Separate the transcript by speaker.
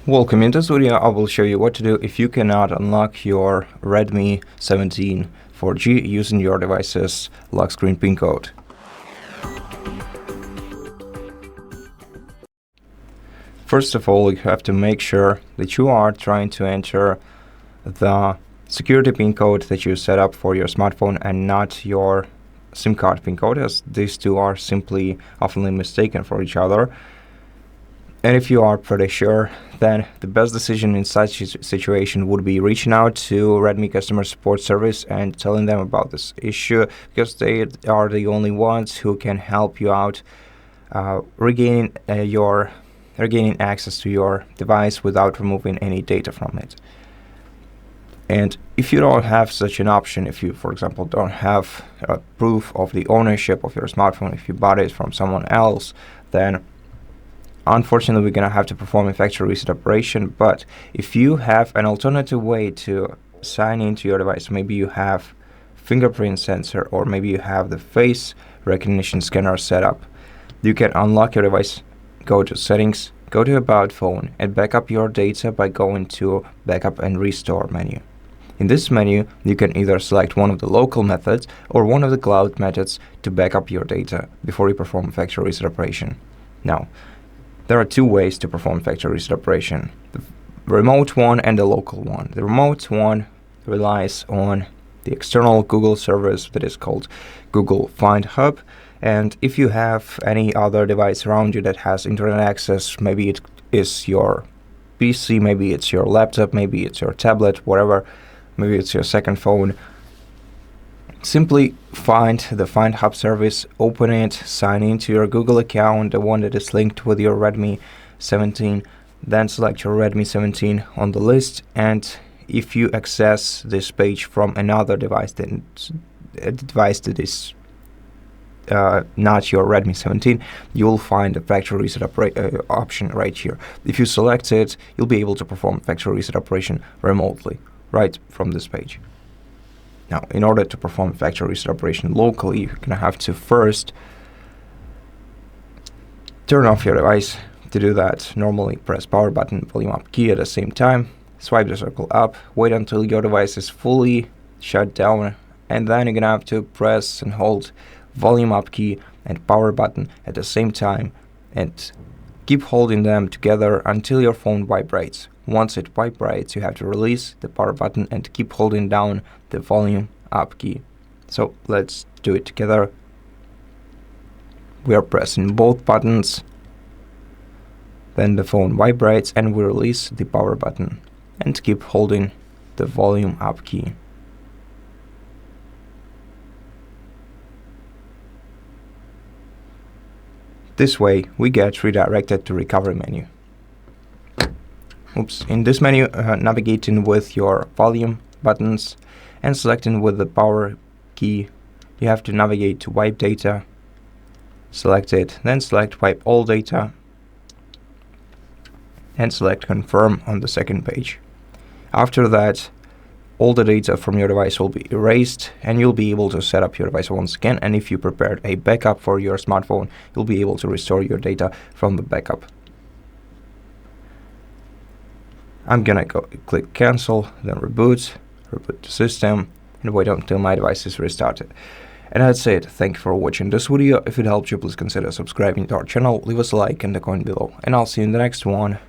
Speaker 1: Welcome. In this video, I will show you what to do if you cannot unlock your Redmi 17 4G using your device's lock screen PIN code. First of all, you have to make sure that you are trying to enter the security PIN code that you set up for your smartphone and not your SIM card PIN code, as these two are simply often mistaken for each other. And if you are pretty sure, then the best decision in such a situation would be reaching out to Redmi customer support service and telling them about this issue, because they are the only ones who can help you out regaining access to your device without removing any data from it. And if you don't have such an option, if you, for example, don't have proof of the ownership of your smartphone, if you bought it from someone else, then unfortunately, we're going to have to perform a factory reset operation. But if you have an alternative way to sign into your device, maybe you have fingerprint sensor, or maybe you have the face recognition scanner set up, you can unlock your device, go to settings, go to about phone, and back up your data by going to backup and restore menu. In this menu, you can either select one of the local methods or one of the cloud methods to back up your data before you perform factory reset operation. Now, there are two ways to perform factory reset operation: the remote one and the local one. The remote one relies on the external Google service that is called Google Find Hub. And if you have any other device around you that has internet access, maybe it is your PC, maybe it's your laptop, maybe it's your tablet, whatever, maybe it's your second phone, simply find the Find Hub service, open it, sign into your Google account, the one that is linked with your Redmi 17, then select your Redmi 17 on the list. And if you access this page from another device, then a device that is not your Redmi 17, you will find the factory reset option right here. If you select it, you'll be able to perform factory reset operation remotely right from this page. Now, in order to perform factory reset operation locally, you're going to have to first turn off your device. To do that, normally press power button, volume up key at the same time, swipe the circle up, wait until your device is fully shut down, and then you're going to have to press and hold volume up key and power button at the same time, and keep holding them together until your phone vibrates. Once it vibrates, you have to release the power button and keep holding down the volume up key. So let's do it together. We are pressing both buttons, then the phone vibrates and we release the power button and keep holding the volume up key. This way we get redirected to recovery menu. In this menu, navigating with your volume buttons and selecting with the power key, you have to navigate to wipe data, select it, then select wipe all data, and select confirm on the second page. After that, all the data from your device will be erased and you'll be able to set up your device once again. And if you prepared a backup for your smartphone, you'll be able to restore your data from the backup. I'm gonna click cancel, then reboot the system, and wait until my device is restarted. And that's it. Thank you for watching this video. If it helped you, please consider subscribing to our channel, leave us a like and a comment below, and I'll see you in the next one.